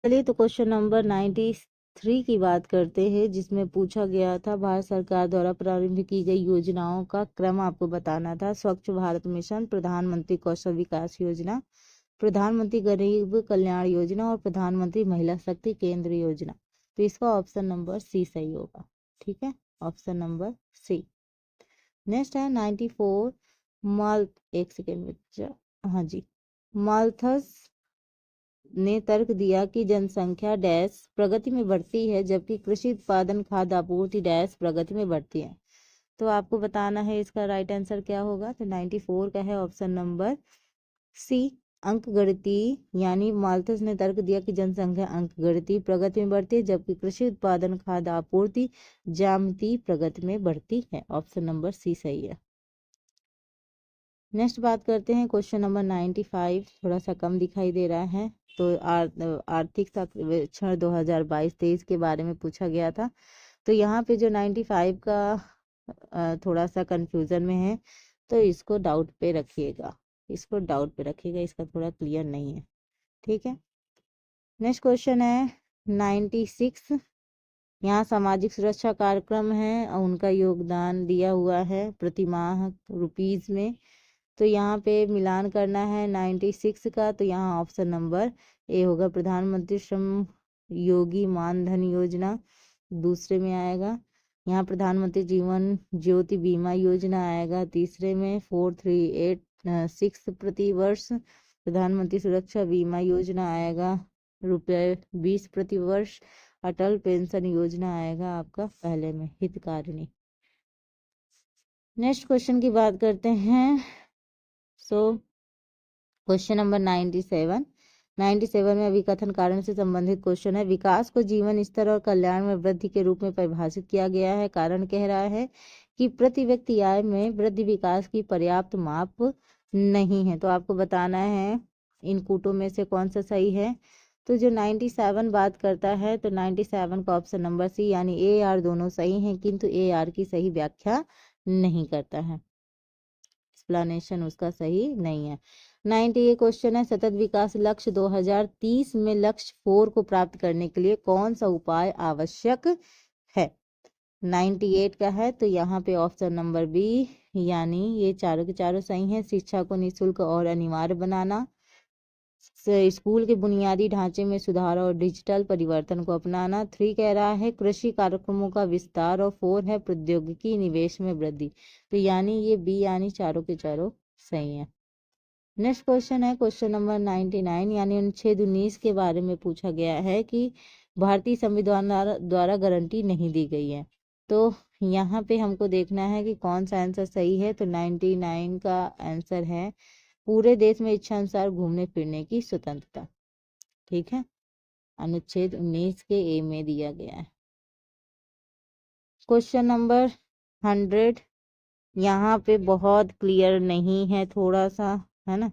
चलिए तो question number 93 की बात करते हैं, जिसमें पूछा गया था भारत सरकार द्वारा प्रारंभ की गई योजनाओं का क्रम आपको बताना था। स्वच्छ भारत मिशन, प्रधानमंत्री कौशल विकास योजना, प्रधानमंत्री गरीब कल्याण योजना और प्रधानमंत्री महिला शक्ति केंद्र योजना। तो इसका ऑप्शन नंबर सी सही होगा। ठीक है, ऑप्शन नंबर सी। नेक्स्ट है 94 माल, एक सेकेंड बच्चा, हाँ जी, माल्थस ने तर्क दिया कि जनसंख्या डैश प्रगति में बढ़ती है जबकि कृषि उत्पादन खाद्य आपूर्ति डैश प्रगति में बढ़ती है। तो आपको बताना है इसका राइट आंसर क्या होगा। तो 94 का है ऑप्शन नंबर सी, अंकगणितीय, यानी माल्थस ने तर्क दिया कि जनसंख्या अंकगणितीय प्रगति में बढ़ती है जबकि कृषि उत्पादन खाद्य आपूर्ति ज्यामितीय प्रगति में बढ़ती है। ऑप्शन नंबर सी सही है। नेक्स्ट बात करते हैं क्वेश्चन नंबर 95, थोड़ा सा कम दिखाई दे रहा है। तो आर्थिक सर्वेक्षण 2022-23 के बारे में पूछा गया था। तो यहाँ पे जो 95 का थोड़ा सा कंफ्यूजन में है, तो इसको डाउट पे रखिएगा, इसको डाउट पे रखिएगा, इसका थोड़ा क्लियर नहीं है। ठीक है, नेक्स्ट क्वेश्चन है 96। यहाँ सामाजिक सुरक्षा कार्यक्रम है और उनका योगदान दिया हुआ है प्रतिमाह रुपीज में। तो यहाँ पे मिलान करना है 96 का। तो यहाँ ऑप्शन नंबर ए होगा, प्रधानमंत्री श्रम योगी मानधन योजना दूसरे में आएगा। यहाँ प्रधानमंत्री जीवन ज्योति बीमा योजना आएगा तीसरे में, 4386 प्रति वर्ष। प्रधानमंत्री सुरक्षा बीमा योजना आएगा ₹20 प्रति वर्ष। अटल पेंशन योजना आएगा आपका पहले में, हितकारिणी। नेक्स्ट क्वेश्चन की बात करते हैं। क्वेश्चन नंबर 97 में अभिकथन कारण से संबंधित क्वेश्चन है। विकास को जीवन स्तर और कल्याण में वृद्धि के रूप में परिभाषित किया गया है। कारण कह रहा है कि प्रति व्यक्ति आय में वृद्धि विकास की पर्याप्त माप नहीं है। तो आपको बताना है इन कूटों में से कौन सा सही है। तो जो 97 बात करता है, तो 97 का ऑप्शन नंबर सी, यानी ए आर दोनों सही हैं, किंतु ए आर की सही व्याख्या नहीं करता है, एक्सप्लेनेशन उसका सही नहीं है। 98 क्वेश्चन है, सतत विकास लक्ष्य 2030 में लक्ष्य 4 को प्राप्त करने के लिए कौन सा उपाय आवश्यक है। 98 का है, तो यहाँ पे ऑप्शन नंबर बी, यानी ये चारों के चारों सही हैं। शिक्षा को निःशुल्क और अनिवार्य बनाना, स्कूल के बुनियादी ढांचे में सुधार और डिजिटल परिवर्तन को अपनाना। 3 कह रहा है कृषि कार्यक्रमों का विस्तार, और 4 है प्रौद्योगिकी निवेश में वृद्धि। तो यानी ये बी, यानी चारों के चारों सही है। नेक्स्ट क्वेश्चन है क्वेश्चन नंबर 99, यानी अनुच्छेद 19 के बारे में पूछा गया है कि भारतीय संविधान द्वारा गारंटी नहीं दी गई है। तो यहाँ पे हमको देखना है कि कौन सा आंसर सही है। तो 99 का आंसर है पूरे देश में इच्छा अनुसार घूमने फिरने की स्वतंत्रता। ठीक है, अनुच्छेद 19 के ए में दिया गया है। क्वेश्चन नंबर 100, यहाँ पे बहुत क्लियर नहीं है, थोड़ा सा है ना,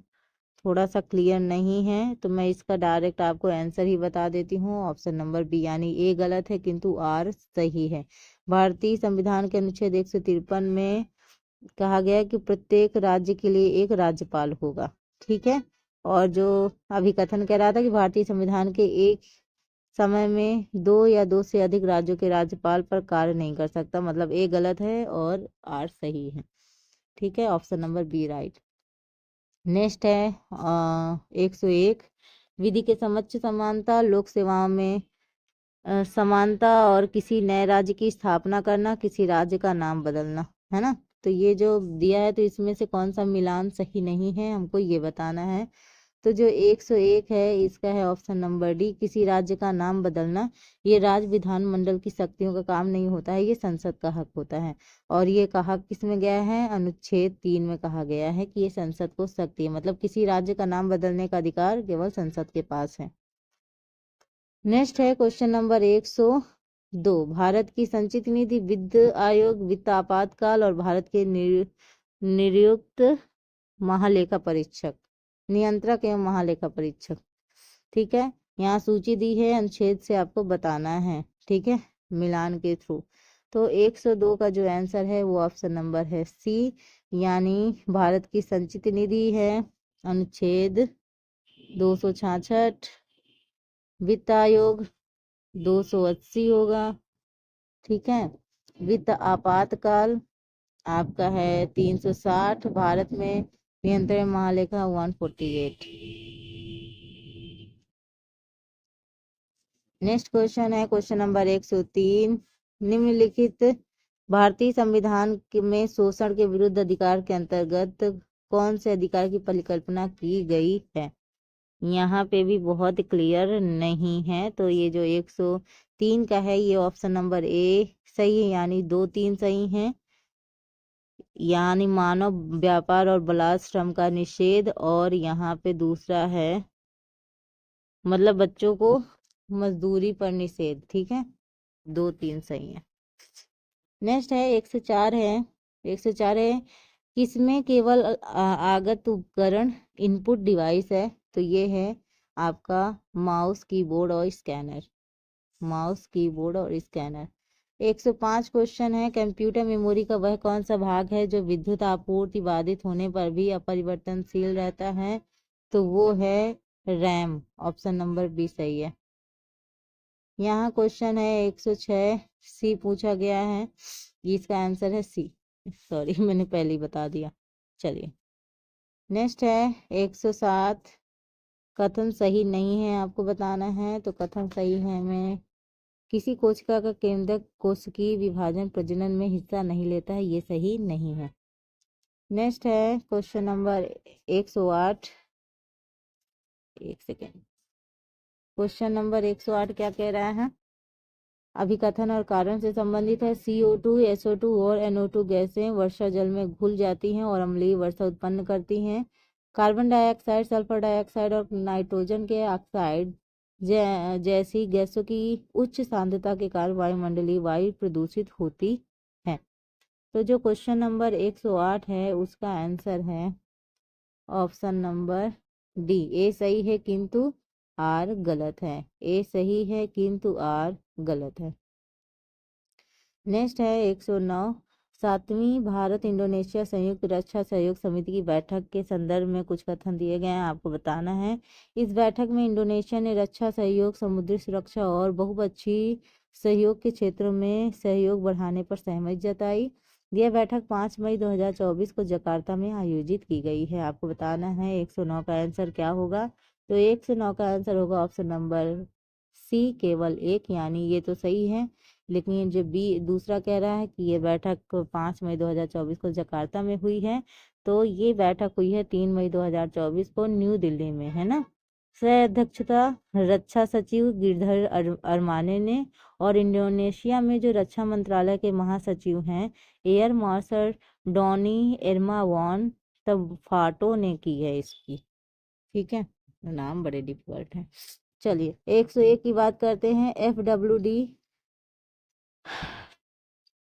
थोड़ा सा क्लियर नहीं है। तो मैं इसका डायरेक्ट आपको आंसर ही बता देती हूँ, ऑप्शन नंबर बी, यानी ए गलत है किंतु आर सही है। भारतीय संविधान के अनुच्छेद 153 में कहा गया कि प्रत्येक राज्य के लिए एक राज्यपाल होगा। ठीक है, और जो अभिकथन कह रहा था कि भारतीय संविधान के एक समय में 2 या 2 से अधिक राज्यों के राज्यपाल पर कार्य नहीं कर सकता, मतलब ए गलत है और आर सही है। ठीक है, option number B right. Next है 101, विधि के समक्ष समानता, लोक सेवाओं में समानता और किसी नए राज्य की स्थापना करना, किसी राज्य का नाम बदलना, है ना। तो ये जो दिया है, तो इसमें से कौन सा मिलान सही नहीं है, हमको ये बताना है। तो जो 101 है, इसका है ऑप्शन नंबर डी, किसी राज्य का नाम बदलना। ये राज्य विधानमंडल की शक्तियों का काम नहीं होता है, ये संसद का हक होता है। और ये कहा किस में गया है, अनुच्छेद 3 में कहा गया है कि ये संसद को शक्ति है, मतलब किसी राज्य का नाम बदलने का अधिकार केवल संसद के पास है। नेक्स्ट है क्वेश्चन नंबर 102, भारत की संचित निधि, वित्त आयोग, वित्त आपातकाल और भारत के नियुक्त महालेखा परीक्षक, नियंत्रक एवं महालेखा परीक्षक। ठीक है, यहाँ सूची दी है, अनुच्छेद से आपको बताना है। ठीक है, मिलान के थ्रू। तो 102 का जो आंसर है वो ऑप्शन नंबर है सी, यानी भारत की संचित निधि है अनुच्छेद 266, वित्त आयोग 280 होगा, ठीक है। वित्त आपातकाल आपका है 360, भारत में नियंत्रण महालेखा 148। नेक्स्ट क्वेश्चन है क्वेश्चन नंबर 103। निम्नलिखित भारतीय संविधान में शोषण के विरुद्ध अधिकार के अंतर्गत कौन से अधिकार की परिकल्पना की गई है। यहाँ पे भी बहुत क्लियर नहीं है, तो ये जो 103 का है ये ऑप्शन नंबर ए सही है, यानी 2-3 सही है। यानी मानव व्यापार और बाल श्रम का निषेध, और यहाँ पे दूसरा है मतलब बच्चों को मजदूरी पर निषेध, ठीक है। 2-3 सही है। नेक्स्ट है 104 है। 104 है किसमें केवल आगत उपकरण इनपुट डिवाइस है, तो ये है आपका माउस कीबोर्ड और स्कैनर। माउस कीबोर्ड और स्कैनर। 105 क्वेश्चन है कंप्यूटर मेमोरी का वह कौन सा भाग है जो विद्युत आपूर्ति बाधित होने पर भी अपरिवर्तनशील रहता है, तो वो है रैम। ऑप्शन नंबर बी सही है। यहाँ क्वेश्चन है 106 सी पूछा गया है, इसका आंसर है सी। सॉरी मैंने पहले ही बता दिया। चलिए नेक्स्ट है 107। कथन सही नहीं है आपको बताना है, तो कथन सही है हमें किसी कोशिका का केंद्रक कोशिकीय विभाजन प्रजनन में हिस्सा नहीं लेता है, ये सही नहीं है। नेक्स्ट है क्वेश्चन नंबर 108। एक सेकेंड। क्वेश्चन नंबर 108 क्या कह रहा है, अभिकथन और कारण से संबंधित है। CO2, SO2 और NO2 गैसें वर्षा जल में घुल जाती हैं और अम्लीय वर्षा उत्पन्न करती हैं। कार्बन डाइऑक्साइड, सल्फर डाइऑक्साइड और नाइट्रोजन के ऑक्साइड जैसी गैसों की उच्च सांद्रता के कारण वायुमंडलीय वायु प्रदूषित होती है। तो जो क्वेश्चन नंबर 108 है उसका आंसर है ऑप्शन नंबर डी। ए सही है किंतु आर गलत है। ए सही है किंतु आर गलत है। नेक्स्ट है 109। 7वीं भारत इंडोनेशिया संयुक्त रक्षा सहयोग समिति की बैठक के संदर्भ में कुछ कथन दिए गए हैं, आपको बताना है। इस बैठक में इंडोनेशिया ने रक्षा सहयोग, समुद्री सुरक्षा और बहुपक्षीय सहयोग के क्षेत्रों में सहयोग बढ़ाने पर सहमति जताई। यह बैठक 5 मई 2024 को जकार्ता में आयोजित की गई है। आपको बताना है 109 का आंसर क्या होगा, तो 109 का आंसर होगा ऑप्शन नंबर सी केवल एक, यानी ये तो सही है। लेकिन जो बी दूसरा कह रहा है कि ये बैठक 5 मई 2024 को जकार्ता में हुई है, तो ये बैठक हुई है 3 मई 2024 को न्यू दिल्ली में, है ना। सह अध्यक्षता रक्षा सचिव गिरधर अरमाने ने, और इंडोनेशिया में जो रक्षा मंत्रालय के महासचिव हैं एयर मार्शल डॉनी एर्मावॉन तब्बाटो ने की है इसकी, ठीक है। नाम बड़े डिफिकल्ट है। चलिए 101 की बात करते हैं। FWD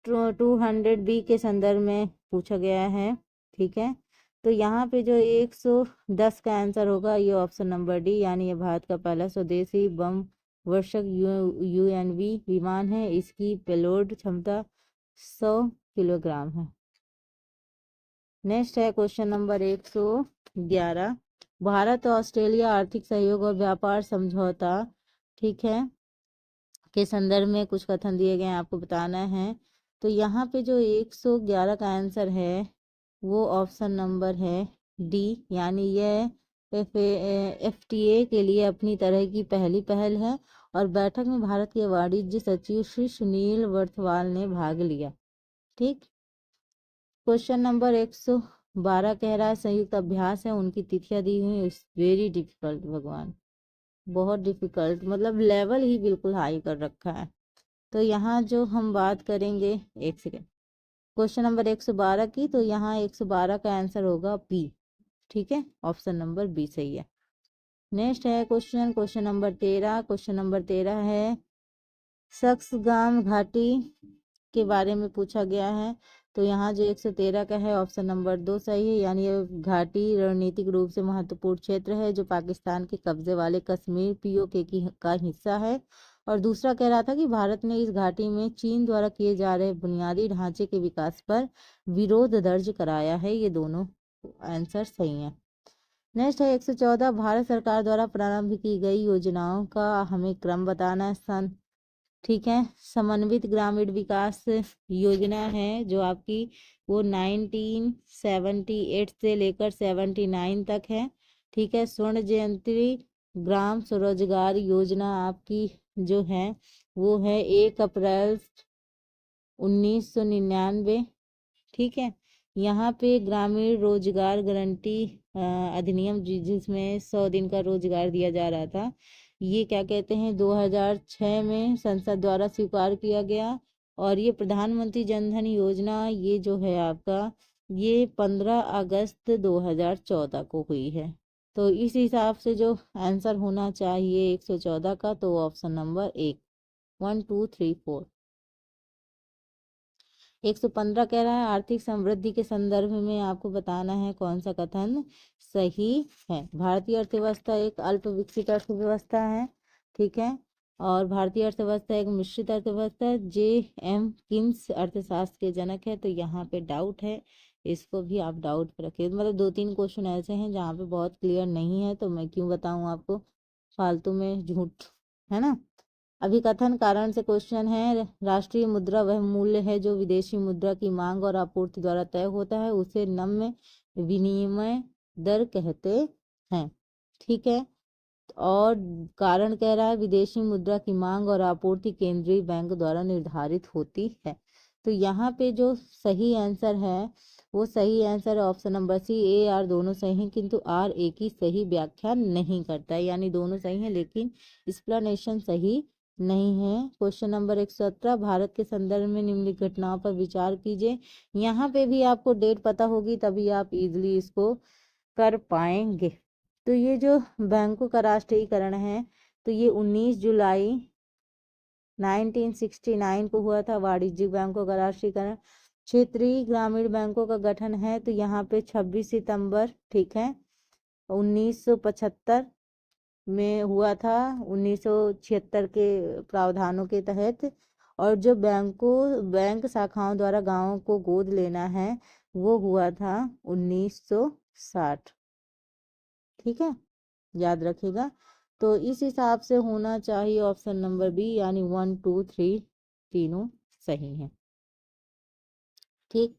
200B के संदर्भ में पूछा गया है, ठीक है। तो यहाँ पे जो 110 का आंसर होगा ये ऑप्शन नंबर डी, यानी ये भारत का पहला स्वदेशी बम वर्षक UNV विमान है। इसकी पेलोड क्षमता 100 किलोग्राम है। नेक्स्ट है क्वेश्चन नंबर 111। भारत और ऑस्ट्रेलिया आर्थिक सहयोग और व्यापार समझौता, ठीक है, के संदर्भ में कुछ कथन दिए गए हैं, आपको बताना है। तो यहाँ पे जो 111 का आंसर है वो ऑप्शन नंबर है डी, यानी यह FTA के लिए अपनी तरह की पहली पहल है, और बैठक में भारत के वाणिज्य सचिव श्री सुनील वर्थवाल ने भाग लिया, ठीक। क्वेश्चन नंबर 112 कह रहा है संयुक्त अभ्यास है, उनकी तिथियां दी हुई। वेरी डिफिकल्ट भगवान, बहुत डिफिकल्ट, मतलब लेवल ही बिल्कुल हाई कर रखा है। तो यहाँ जो हम बात करेंगे, एक सेकेंड, क्वेश्चन नंबर 112 की, तो यहाँ 112 का आंसर होगा बी, ठीक है। ऑप्शन नंबर बी सही है। नेक्स्ट है क्वेश्चन नंबर 13। क्वेश्चन नंबर 13 है सक्सगाम घाटी के बारे में पूछा गया है। तो यहाँ जो 113 का है ऑप्शन नंबर 2 सही है, यानी ये घाटी रणनीतिक रूप से महत्वपूर्ण क्षेत्र है जो पाकिस्तान के कब्जे वाले कश्मीर POK का हिस्सा है। और दूसरा कह रहा था कि भारत ने इस घाटी में चीन द्वारा किए जा रहे बुनियादी ढांचे के विकास पर विरोध दर्ज कराया है। ये दोनों आंसर सही है। नेक्स्ट है 114, भारत सरकार द्वारा प्रारंभ की गई योजनाओं का हमें क्रम बताना है, सन। ठीक है, समन्वित ग्रामीण विकास योजना है जो आपकी वो 1978 से लेकर 79 तक है। ठीक है, स्वर्ण जयंती ग्राम स्वरोजगार योजना आपकी जो है वो है 1 अप्रैल 1999। ठीक है, यहाँ पे ग्रामीण रोजगार गारंटी अधिनियम जिसमें 100 दिन का रोजगार दिया जा रहा था, ये क्या कहते हैं 2006 में संसद द्वारा स्वीकार किया गया। और ये प्रधानमंत्री जनधन योजना ये जो है आपका ये 15 अगस्त 2014 को हुई है। तो इस हिसाब से जो आंसर होना चाहिए 114 का, तो ऑप्शन नंबर 1, 1 2 3 4। 115 कह रहा है आर्थिक समृद्धि के संदर्भ में आपको बताना है कौन सा कथन सही है। भारतीय अर्थव्यवस्था एक अल्प विकसित अर्थव्यवस्था है। ठीक है, और भारतीय अर्थव्यवस्था एक मिश्रित अर्थव्यवस्था है। J.M. किन्स अर्थशास्त्र के जनक है, तो यहाँ पे डाउट है, इसको भी आप डाउट पे रखिए। मतलब 2-3 क्वेश्चन ऐसे हैं जहाँ पे बहुत क्लियर नहीं है, तो मैं क्यों बताऊँ आपको फालतू में झूठ, है ना। अभिकथन कारण से क्वेश्चन है, राष्ट्रीय मुद्रा वह मूल्य है जो विदेशी मुद्रा की मांग और आपूर्ति द्वारा तय होता है, उसे नम्य विनिमय दर कहते हैं। ठीक है, और कारण कह रहा है विदेशी मुद्रा की मांग और आपूर्ति केंद्रीय बैंक द्वारा निर्धारित होती है। तो यहाँ पे जो सही आंसर है वो सही answer option number C, A R दोनों सही हैं, किंतु आर ए की सही व्याख्या नहीं करता है, यानी दोनों सही हैं लेकिन एक्सप्लेनेशन सही नहीं है। क्वेश्चन नंबर 117, भारत के संदर्भ में निम्नलिखित घटनाओं पर विचार कीजिए। यहाँ पे भी आपको डेट पता होगी तभी आप इजिली इसको कर पाएंगे। तो ये जो बैंकों का राष्ट्रीयकरण है तो ये 19 जुलाई 1969 को हुआ था, वाणिज्यिक बैंकों का राष्ट्रीयकरण। क्षेत्रीय ग्रामीण बैंकों का गठन है तो यहाँ पे 26 सितंबर, ठीक है, 1975 में हुआ था, 1976 के प्रावधानों के तहत। और जो बैंक शाखाओं द्वारा गांवों को गोद लेना है वो हुआ था 1960। ठीक है, याद रखिएगा। तो इस हिसाब से होना चाहिए ऑप्शन नंबर बी, यानी 1 2 3 तीनों सही हैं। ठीक,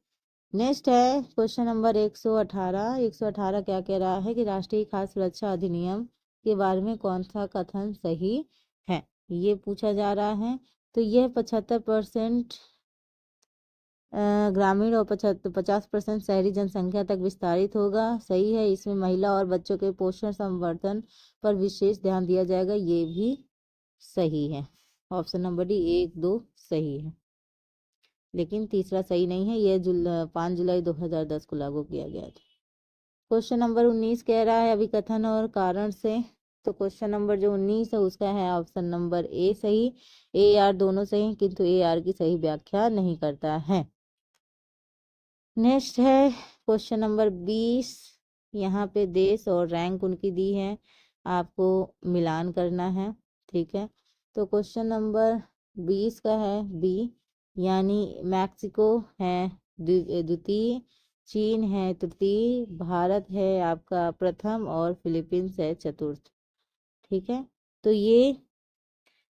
नेक्स्ट है क्वेश्चन नंबर 118। 118 क्या कह रहा है कि राष्ट्रीय खाद्य सुरक्षा अधिनियम के बारे में कौन सा कथन सही है, ये पूछा जा रहा है। तो यह 75% ग्रामीण और 50% शहरी जनसंख्या तक विस्तारित होगा, सही है। इसमें महिला और बच्चों के पोषण संवर्धन पर विशेष ध्यान दिया जाएगा, ये भी सही है। ऑप्शन नंबर डी 1 2 सही है, लेकिन तीसरा सही नहीं है, यह 5 जुलाई 2010 को लागू किया गया था। क्वेश्चन नंबर 19 कह रहा है अभिकथन और कारण से। तो क्वेश्चन नंबर जो 19 है उसका है ऑप्शन नंबर ए सही, ए आर दोनों सही, किंतु ए आर की सही व्याख्या नहीं करता है। नेक्स्ट है क्वेश्चन नंबर 20। यहाँ पे देश और रैंक उनकी दी है, आपको मिलान करना है। ठीक है, तो क्वेश्चन नंबर 20 का है बी, यानी मैक्सिको है द्वितीय, चीन है तृतीय, भारत है आपका प्रथम और फिलीपींस है चतुर्थ। ठीक है, तो ये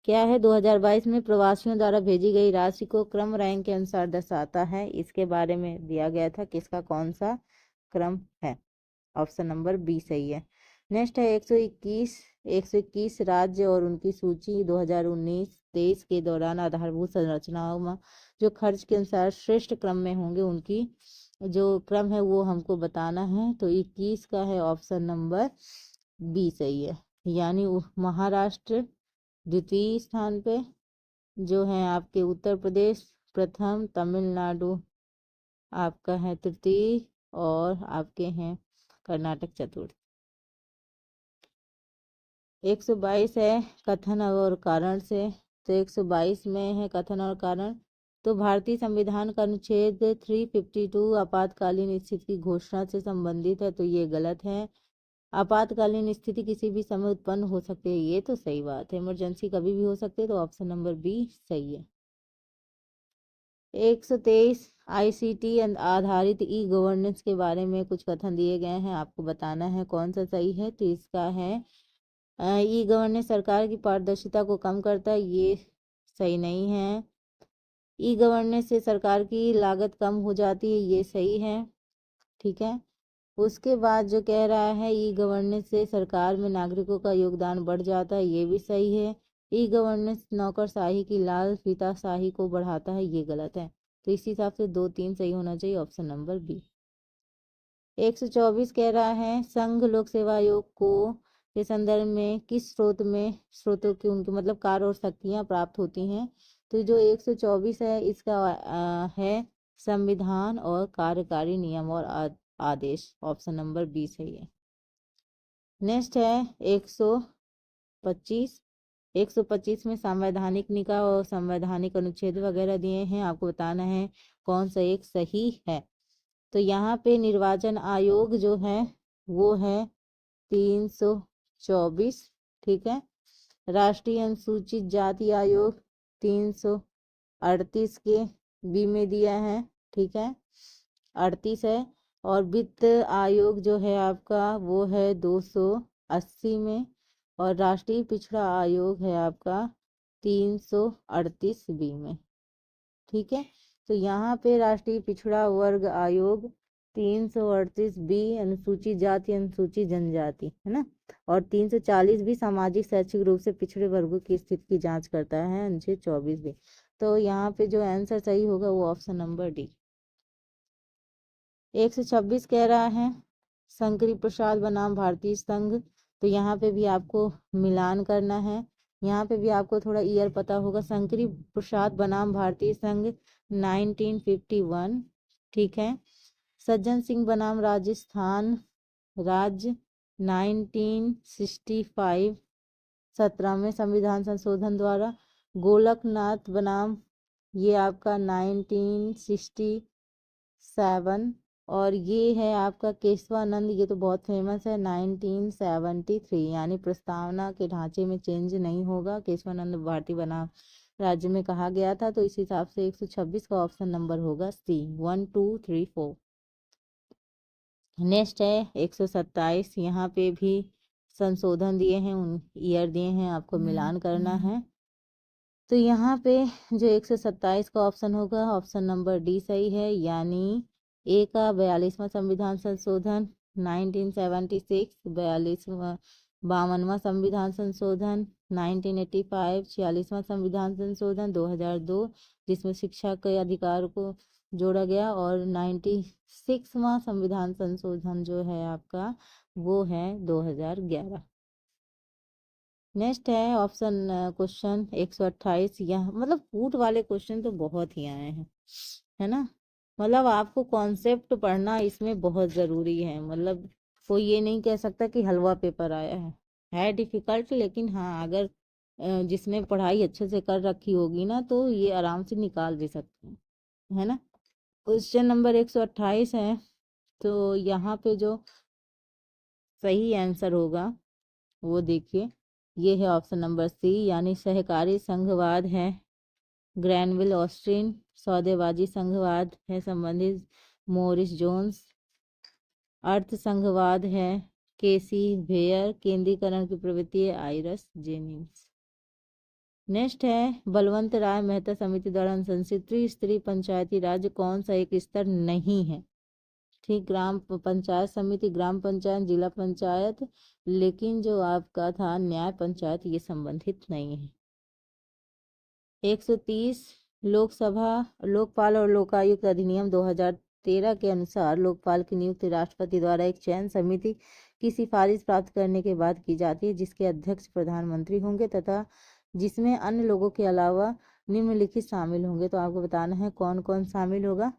क्या है 2022 में प्रवासियों द्वारा भेजी गई राशि को क्रम रैंक के अनुसार दर्शाता है, इसके बारे में दिया गया था, किसका कौन सा क्रम है। ऑप्शन नंबर बी सही है। नेक्स्ट है 121 राज्य और उनकी सूची 2019-23 के दौरान आधारभूत संरचनाओं में जो खर्च के अनुसार श्रेष्ठ क्रम में होंगे उनकी जो क्रम है वो हमको बताना है। तो 21 का है ऑप्शन नंबर बी सही है, यानी महाराष्ट्र द्वितीय स्थान पे, जो है आपके उत्तर प्रदेश प्रथम, तमिलनाडु आपका है तृतीय और आपके हैं कर्नाटक चतुर्थ। 122 है कथन और कारण से। तो 122 में है कथन और कारण। तो भारतीय संविधान का अनुच्छेद 352 आपातकालीन स्थिति की घोषणा से संबंधित है, तो ये गलत है। आपातकालीन स्थिति किसी भी समय उत्पन्न हो सकती है, ये तो सही बात है, इमरजेंसी कभी भी हो सकती है, तो ऑप्शन नंबर बी सही है। 123 ICT आधारित ई गवर्नेंस के बारे में कुछ कथन दिए गए हैं, आपको बताना है कौन सा सही है। तो इसका है ई गवर्नेंस सरकार की पारदर्शिता को कम करता है, ये सही नहीं है। ई गवर्नेंस से सरकार की लागत कम हो जाती है, ये सही है। ठीक है, उसके बाद जो कह रहा है ई गवर्नेंस से सरकार में नागरिकों का योगदान बढ़ जाता है, ये भी सही है। ई गवर्नेंस नौकरशाही की लाल फीताशाही को बढ़ाता है, ये गलत है। तो इस हिसाब से 2 3 सही होना चाहिए, ऑप्शन नंबर बी। 124 कह रहा है संघ लोक सेवा आयोग को के संदर्भ में किस स्रोतों की उनके मतलब कार्य और शक्तियां प्राप्त होती हैं। तो जो 124 है इसका है संविधान और कार्यकारी नियम और आदेश, ऑप्शन नंबर बी सही है। नेक्स्ट है 125। 125 में संवैधानिक निकाय और संवैधानिक अनुच्छेद वगैरह दिए हैं, आपको बताना है कौन सा एक सही है। तो यहाँ पे निर्वाचन आयोग जो है वो है 324। ठीक है, राष्ट्रीय अनुसूचित जाति आयोग 338 के बी में दिया है। ठीक है, 38 है। और वित्त आयोग जो है आपका वो है 280 में। और राष्ट्रीय पिछड़ा आयोग है आपका 338 बी में। ठीक है, तो यहाँ पे राष्ट्रीय पिछड़ा वर्ग आयोग 338 बी अनुसूचित जाति अनुसूचित जनजाति है ना, और 340 भी सामाजिक शैक्षिक रूप से पिछड़े वर्गों की स्थिति की जांच करता है, अनुच्छेद 24 भी। तो यहाँ पे जो आंसर सही होगा वो ऑप्शन नंबर डी। 126 कह रहा है शंकरी प्रसाद बनाम भारतीय संघ। तो यहाँ पे भी आपको मिलान करना है, यहाँ पे भी आपको थोड़ा ईयर पता होगा। शंकरी प्रसाद बनाम भारतीय संघ 1951। ठीक है, सज्जन सिंह बनाम राजस्थान राज्य 1965 17वें संविधान संशोधन द्वारा। गोलकनाथ बनाम ये आपका 1967। और ये है आपका केशवानंद, ये तो बहुत फेमस है 1973। यानी प्रस्तावना के ढांचे में चेंज नहीं होगा, केशवानंद भारती बनाम राज्य में कहा गया था। तो इस हिसाब से 126 का ऑप्शन नंबर होगा सी, 1 2 3 4। नेक्स्ट है 127। यहाँ पे भी संशोधन दिए हैं, उन ईयर दिए हैं, आपको मिलान करना है। तो यहाँ पे जो 127 का ऑप्शन होगा ऑप्शन नंबर डी सही है। यानी ए का 42वां संविधान संशोधन 1976, 52वां संविधान संशोधन 1985, 46वां संविधान संशोधन 2002 जिसमें शिक्षा के अधिकार को जोड़ा गया, और 96वां संविधान संशोधन जो है आपका वो है 2011। नेक्स्ट है ऑप्शन क्वेश्चन 128। यह मतलब फूड वाले क्वेश्चन तो बहुत ही आए हैं, है ना। मतलब आपको कॉन्सेप्ट पढ़ना इसमें बहुत ज़रूरी है। मतलब कोई ये नहीं कह सकता कि हलवा पेपर आया है डिफिकल्ट। लेकिन हाँ, अगर जिसने पढ़ाई अच्छे से कर रखी होगी ना तो ये आराम से निकाल भी सकते हैं, है ना। क्वेश्चन नंबर 128 है। तो यहाँ पे जो सही आंसर होगा वो देखिए, ये है ऑप्शन नंबर सी, यानी सहकारी संघवाद है ग्रैनविल ऑस्टिन, सौदेबाजी संघवाद है संबंधित मोरिस जोन्स, अर्थ संघवाद है केसी भेयर, केंद्रीकरण की प्रवृत्ति है आइरस जेनिंग्स। नेक्स्ट है बलवंत राय मेहता समिति द्वारा अनुशंसित त्रिस्तरीय पंचायती राज कौन सा एक स्तर नहीं है। ठीक, ग्राम पंचायत समिति, ग्राम पंचायत, जिला पंचायत। लेकिन जो आपका था न्याय पंचायत ये संबंधित नहीं है। 130 लोकसभा लोकपाल और लोकायुक्त अधिनियम 2013 के अनुसार लोकपाल की नियुक्ति राष्ट्रपति द्वारा एक चयन समिति की सिफारिश प्राप्त करने के बाद की जाती है, जिसके अध्यक्ष प्रधानमंत्री होंगे तथा जिसमें अन्य लोगों के अलावा निम्नलिखित शामिल होंगे। तो आपको बताना है कौन कौन शामिल होगा।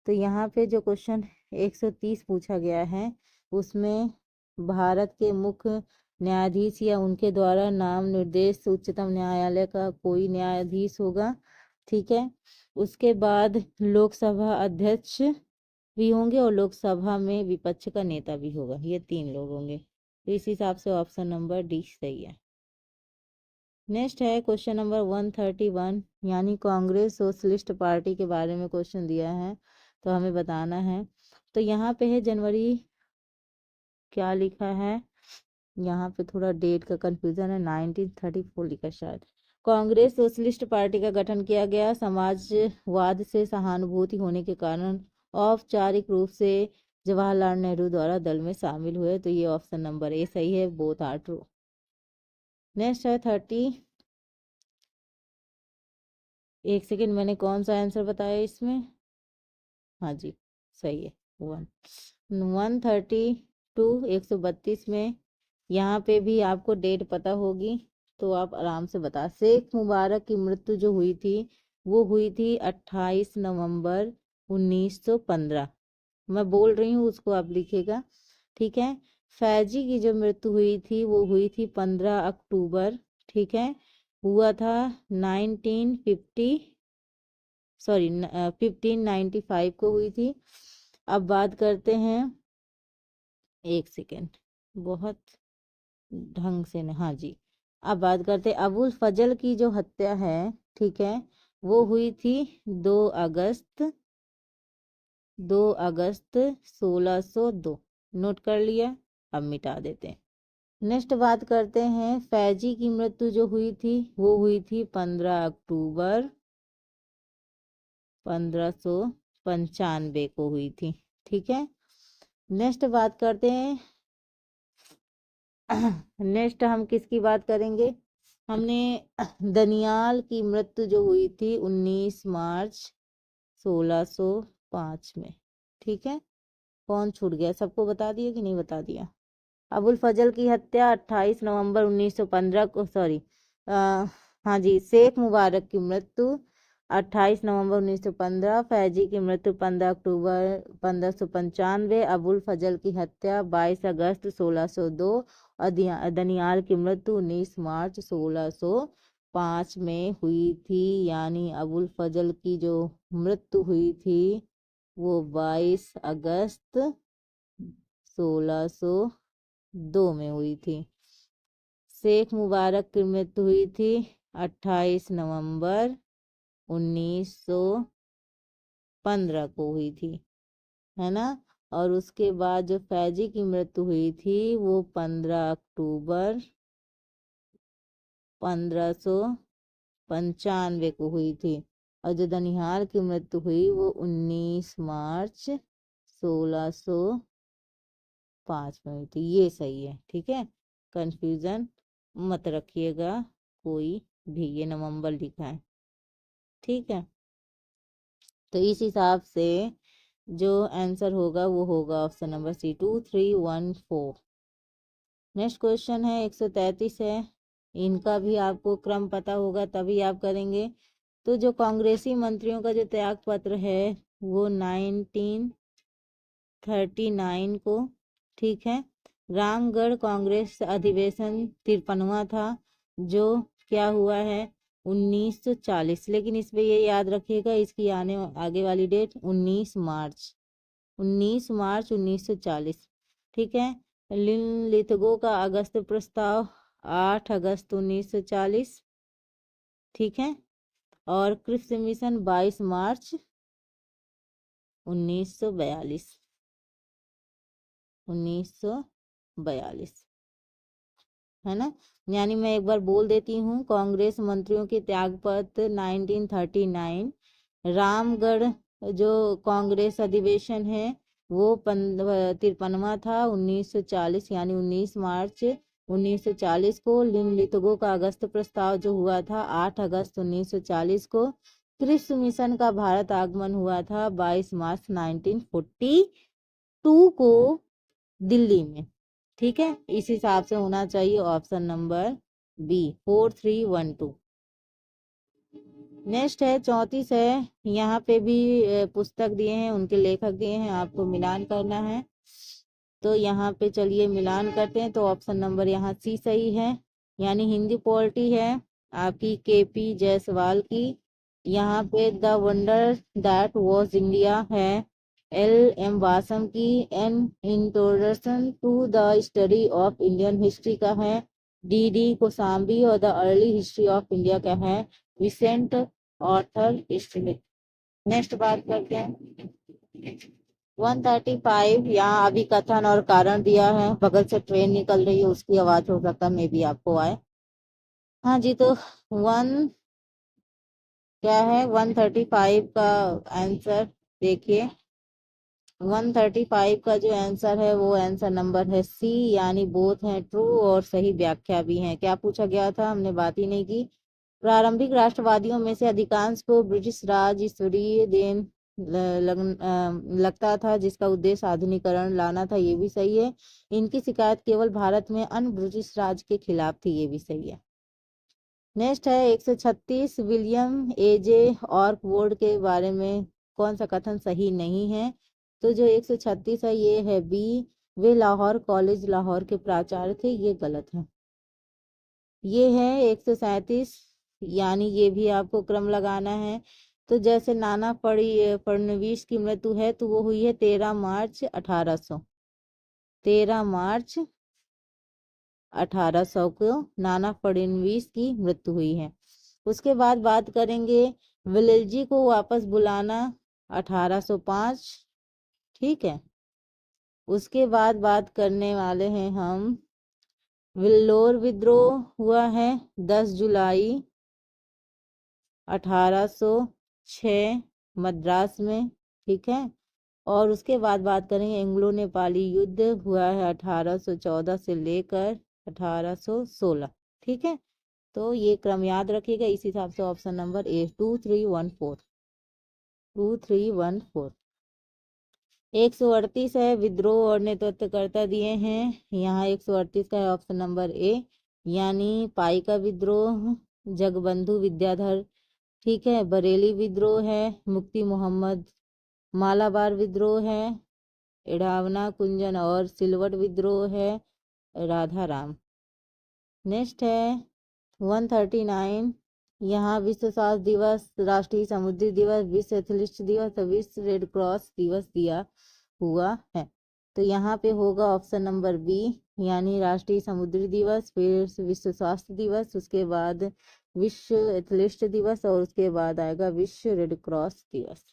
तो यहाँ पे जो क्वेश्चन 130 पूछा गया है उसमें भारत के मुख्य न्यायाधीश या उनके द्वारा नाम निर्देश उच्चतम न्यायालय का कोई न्यायाधीश होगा। ठीक है, उसके बाद लोकसभा अध्यक्ष भी होंगे और लोकसभा में विपक्ष का नेता भी होगा, ये 3 लोग होंगे। तो इस हिसाब से ऑप्शन नंबर डी सही है। नेक्स्ट है क्वेश्चन नंबर 131, यानी कांग्रेस सोशलिस्ट पार्टी के बारे में क्वेश्चन दिया है, तो हमें बताना है। तो यहाँ पे है जनवरी, क्या लिखा है यहाँ पे, थोड़ा डेट का कंफ्यूजन है, 1934 लिखा शायद। कांग्रेस सोशलिस्ट पार्टी का गठन किया गया समाजवाद से सहानुभूति होने के कारण औपचारिक रूप से जवाहरलाल नेहरू द्वारा दल में शामिल हुए। तो ये ऑप्शन नंबर ए सही है, बोथ आर ट्रू। नेक्स्ट है 30, एक सेकेंड, मैंने कौन सा आंसर बताया इसमें, हाँ जी सही है, 132, 132 में यहाँ पे भी आपको डेट पता होगी तो आप आराम से बता। शेख मुबारक की मृत्यु जो हुई थी वो हुई थी 28 नवंबर 1915। मैं बोल रही हूँ उसको आप लिखिएगा, ठीक है। फैजी की जो मृत्यु हुई थी वो हुई थी 15 अक्टूबर, ठीक है, हुआ था 1595 को हुई थी। अब बात करते हैं, एक सेकेंड, बहुत ढंग से नहीं, हाँ जी। अब बात करते हैं अबुल फजल की जो हत्या है, ठीक है, वो हुई थी 2 अगस्त 1602। नोट कर लिया, अब मिटा देते हैं। नेक्स्ट बात करते हैं, फैजी की मृत्यु जो हुई थी वो हुई थी 15 अक्टूबर 1595 को हुई थी, ठीक है। नेक्स्ट बात करते हैं, नेक्स्ट हम किसकी बात करेंगे, हमने दनियाल की मृत्यु जो हुई थी 19 मार्च 1605 में, ठीक है। कौन छूट गया, सबको बता दिया कि नहीं बता दिया। अबुल फजल की हत्या 28 नवंबर 1915 को, सॉरी, हाँ जी, शेख मुबारक की मृत्यु 28 नवंबर 1915, फैजी की मृत्यु 15 अक्टूबर 1595, अबुल फजल की हत्या 22 अगस्त 1602 और दनियाल की मृत्यु 19 मार्च 1605 में हुई थी। यानी अबुल फजल की जो मृत्यु हुई थी वो 22 अगस्त 1602 में हुई थी। शेख मुबारक की मृत्यु हुई थी 28 नवंबर 1915 को हुई थी, है ना। और उसके बाद जो फैजी की मृत्यु हुई थी वो 15 अक्टूबर 1595 को हुई थी। और जो दनिहाल की मृत्यु हुई वो 19 मार्च 1605 में हुई थी। ये सही है, ठीक है, कंफ्यूजन मत रखिएगा कोई भी, ये नवंबर लिखा है, ठीक है। तो इस हिसाब से जो आंसर होगा वो होगा option number C, 2314। Next question है 133 है, इनका भी आपको क्रम पता होगा तभी आप करेंगे। तो जो कांग्रेसी मंत्रियों का जो त्याग पत्र है वो 1939 को, ठीक है। रामगढ़ कांग्रेस अधिवेशन 53वां था, जो क्या हुआ है 1940। लेकिन इस पे ये याद रखिएगा, इसकी आगे वाली डेट 19 मार्च 1940, ठीक है। लिथगो का अगस्त प्रस्ताव 8 अगस्त 1940, ठीक है। और क्रिप्स मिशन 22 मार्च 1942 है ना। यानी मैं एक बार बोल देती हूँ, कांग्रेस मंत्रियों के त्यागपत्र 1939, रामगढ़ जो कांग्रेस अधिवेशन है वो 53वां था 1940, यानी 19 मार्च 1940 को। लिथगो का अगस्त प्रस्ताव जो हुआ था 8 अगस्त 1940 को। क्रिप्स मिशन का भारत आगमन हुआ था 22 मार्च 1942 को दिल्ली में, ठीक है। इस हिसाब से होना चाहिए ऑप्शन नंबर बी, 4312। नेक्स्ट है 34 है, यहाँ पे भी पुस्तक दिए हैं, उनके लेखक दिए हैं, आपको मिलान करना है। तो यहाँ पे चलिए मिलान करते हैं। तो ऑप्शन नंबर यहाँ सी सही है, यानी हिंदी पॉलिटी है आपकी KP जायसवाल की। यहाँ पे the wonder that was India है LM वासम की। An introduction to the study of Indian history का है डी कोसाम्बी और the early history of India का है विसेंट ऑर्थर हिस्ट्री। नेक्स्ट बात करते हैं 135। यहाँ अभी कथन और कारण दिया है, बगल से ट्रेन निकल रही है उसकी आवाज हो सकता है मे भी आपको आए। हाँ जी, तो वन क्या है 135 का आंसर देखिए। 135 का जो आंसर है वो आंसर नंबर है सी, यानी बोथ हैं ट्रू और सही व्याख्या भी है। क्या पूछा गया था, हमने बात ही नहीं की। प्रारंभिक राष्ट्रवादियों में से अधिकांश को ब्रिटिश राज ईश्वरीय देन लगता था, जिसका उद्देश्य आधुनिकीकरण लाना था, ये भी सही है। इनकी शिकायत केवल भारत में अन्य ब्रिटिश राज के खिलाफ थी, ये भी सही है। नेक्स्ट है 136। विलियम एजे ऑर्कवुड के बारे में कौन सा कथन सही नहीं है। तो जो 136 है ये है बी, वे लाहौर कॉलेज लाहौर के प्राचार्य थे, ये गलत है। ये है 137, यानी ये भी आपको क्रम लगाना है। तो जैसे नाना फडणवीस की मृत्यु है तो वो हुई है 13 मार्च 1800। 13 मार्च 1800 को नाना फडणवीस की मृत्यु हुई है। उसके बाद बात करेंगे विलेजी को वापस बुलाना 1805। ठीक है। उसके बाद बात करने वाले हैं हम विल्लोर विद्रोह हुआ है 10 जुलाई 1806 मद्रास में। ठीक है। और उसके बाद बात करेंगे एंग्लो नेपाली युद्ध हुआ है 1814 से लेकर 1816। ठीक है। तो ये क्रम याद रखिएगा, इस हिसाब से ऑप्शन नंबर ए 2314। 2314। 138 है विद्रोह और नेतृत्वकर्ता दिए हैं, यहाँ 138 का है ऑप्शन नंबर ए, यानी पाई का विद्रोह जगबंधु विद्याधर। ठीक है। बरेली विद्रोह है मुफ्ती मोहम्मद। मालाबार विद्रोह है इड़ावना कुंजन और सिलवट विद्रोह है राधा राम। नेक्स्ट है 139। यहाँ विश्व स्वास्थ्य दिवस, राष्ट्रीय समुद्री दिवस, विश्व एथलीट दिवस और विश्व रेड क्रॉस दिवस दिया हुआ है। तो यहाँ पे होगा ऑप्शन नंबर बी, यानी राष्ट्रीय समुद्री दिवस, फिर विश्व स्वास्थ्य दिवस, उसके बाद विश्व एथलीट दिवस और उसके बाद आएगा विश्व रेड क्रॉस दिवस।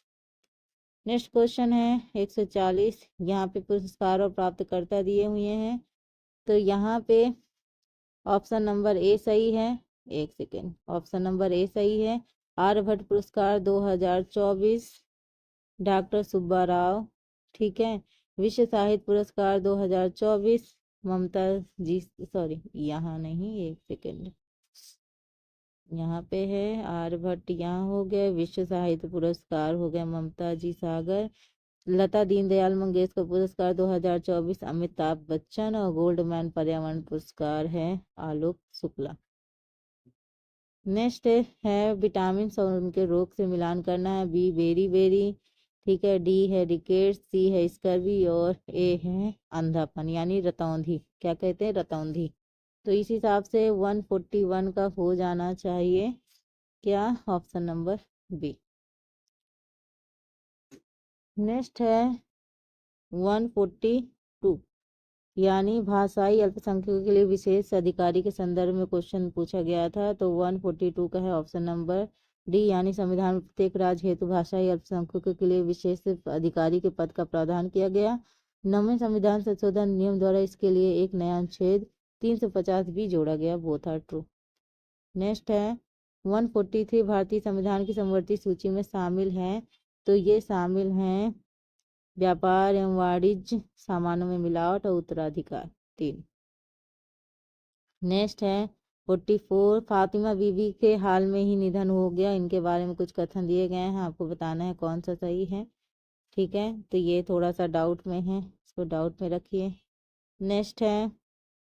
नेक्स्ट क्वेश्चन है 140। यहाँ पे पुरस्कार और प्राप्तकर्ता दिए हुए हैं। तो यहाँ पे ऑप्शन नंबर ए सही है। एक सेकेंड, ऑप्शन नंबर ए सही है। आर्यभट्ट पुरस्कार 2024 डॉक्टर सुब्बा राव। ठीक है। विश्व साहित्य पुरस्कार 2024 ममता जी, सॉरी यहाँ नहीं, एक सेकेंड, यहाँ पे है आर्यभट्ट, यहाँ हो गया विश्व साहित्य पुरस्कार हो गया ममता जी सागर। लता दीनदयाल मंगेशकर पुरस्कार 2024 अमिताभ बच्चन और गोल्डमैन पर्यावरण पुरस्कार है आलोक शुक्ला। नेक्स्ट है विटामिन और उनके रोग से मिलान करना है। B beriberi. ठीक है। डी है रिकेट्स, सी है स्कर्वी और ए है अंधापन यानी रतौंधी। क्या कहते हैं, रतौंधी। तो इस हिसाब से 141 का हो जाना चाहिए क्या, ऑप्शन नंबर बी। नेक्स्ट है 142, यानी भाषाई अल्पसंख्यकों के लिए विशेष अधिकारी के संदर्भ में क्वेश्चन पूछा गया था। तो 142 का है ऑप्शन नंबर डी, यानी संविधान में प्रत्येक राज्य हेतु भाषाई अल्पसंख्यकों के लिए विशेष अधिकारी के पद का प्रावधान किया गया। 9वें संविधान संशोधन नियम द्वारा इसके लिए एक नया अनुच्छेद 350 भी जोड़ा गया। Both are true. नेक्स्ट है 143 भारतीय संविधान की समवर्ती सूची में शामिल है। तो ये शामिल हैं व्यापार एवं वाणिज्य, सामानों में मिलावट और उत्तराधिकार 3। नेक्स्ट है 44 फातिमा बीबी के हाल में ही निधन हो गया, इनके बारे में कुछ कथन दिए गए हैं, आपको बताना है कौन सा सही है। ठीक है। तो ये थोड़ा सा डाउट में है, इसको डाउट में रखिए। नेक्स्ट है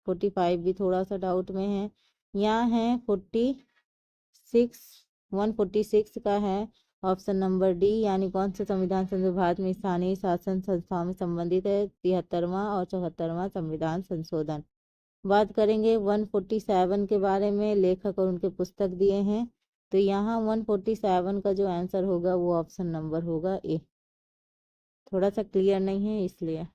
45 भी थोड़ा सा डाउट में है। यहाँ है 46, 146 का है ऑप्शन नंबर डी, यानी कौन सा संविधान संशोधन भारत में स्थानीय शासन संस्थाओं में संबंधित है। 73वां और 74वां संविधान संशोधन। बात करेंगे 147 के बारे में, लेखक और उनके पुस्तक दिए हैं। तो यहाँ 147 का जो आंसर होगा वो ऑप्शन नंबर होगा ए, थोड़ा सा क्लियर नहीं है इसलिए।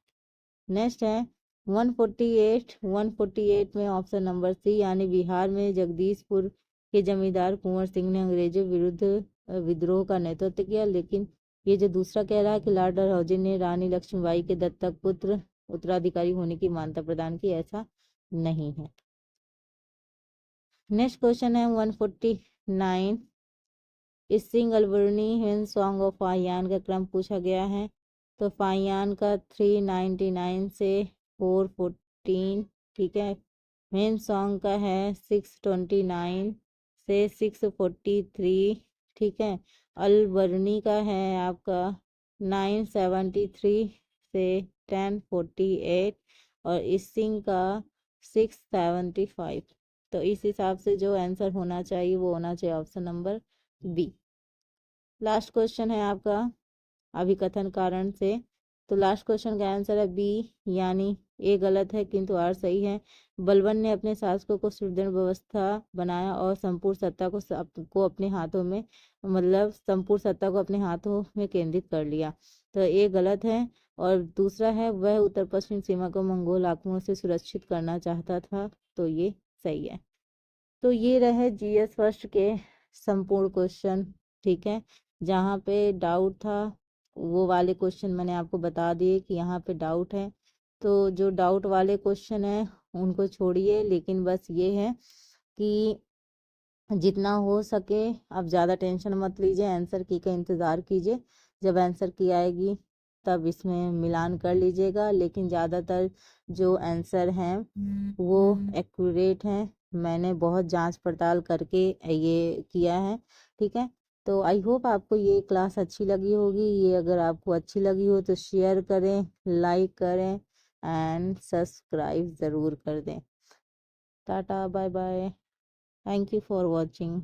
नेक्स्ट है 148 में ऑप्शन नंबर सी यानी बिहार में जगदीशपुर के जमींदार कुंवर सिंह ने अंग्रेजों विरुद्ध विद्रोह का नेतृत्व किया। लेकिन ये जो दूसरा कह रहा है कि लॉर्ड डलहौजी ने रानी लक्ष्मीबाई के दत्तक पुत्र उत्तराधिकारी होने की मान्यता प्रदान की, ऐसा नहीं है। नेक्स्ट क्वेश्चन है 149। इस सिंग अलबर्नी हिंद सॉन्ग ऑफ फाहियान का क्रम पूछा गया है। तो फाहियान का 399 से 414, ठीक है। हिंद सॉन्ग का है 629 से 643, ठीक है। अलबर्नी का है आपका 973 से 1048 और इस सिंह का 675। तो इस हिसाब से जो आंसर होना चाहिए वो होना चाहिए option number B. Last question है आपका अभिकथन कारण से। तो लास्ट क्वेश्चन का आंसर है बी, यानी ए गलत है किंतु आर सही है। बलबन ने अपने शासकों को सुदृढ़ व्यवस्था बनाया और संपूर्ण सत्ता को अपने हाथों में, मतलब संपूर्ण सत्ता को अपने हाथों में केंद्रित कर लिया। तो ए गलत है। और दूसरा है वह उत्तर पश्चिम सीमा को मंगोल आक्रमण से सुरक्षित करना चाहता था, तो ये सही है। तो ये रहे जीएस फर्स्ट के संपूर्ण क्वेश्चन, ठीक है। जहाँ पे डाउट था वो वाले क्वेश्चन मैंने आपको बता दिए कि यहाँ पे डाउट है। तो जो डाउट वाले क्वेश्चन है उनको छोड़िए, लेकिन बस ये है कि जितना हो सके आप ज़्यादा टेंशन मत लीजिए, आंसर की का इंतज़ार कीजिए। जब आंसर की आएगी तब इसमें मिलान कर लीजिएगा, लेकिन ज़्यादातर जो आंसर हैं वो एक्यूरेट हैं। मैंने बहुत जांच पड़ताल करके ये किया है, ठीक है। तो आई होप आपको ये क्लास अच्छी लगी होगी। ये अगर आपको अच्छी लगी हो तो शेयर करें, लाइक करें एंड सब्सक्राइब ज़रूर कर दें। Tata bye bye, thank you for watching.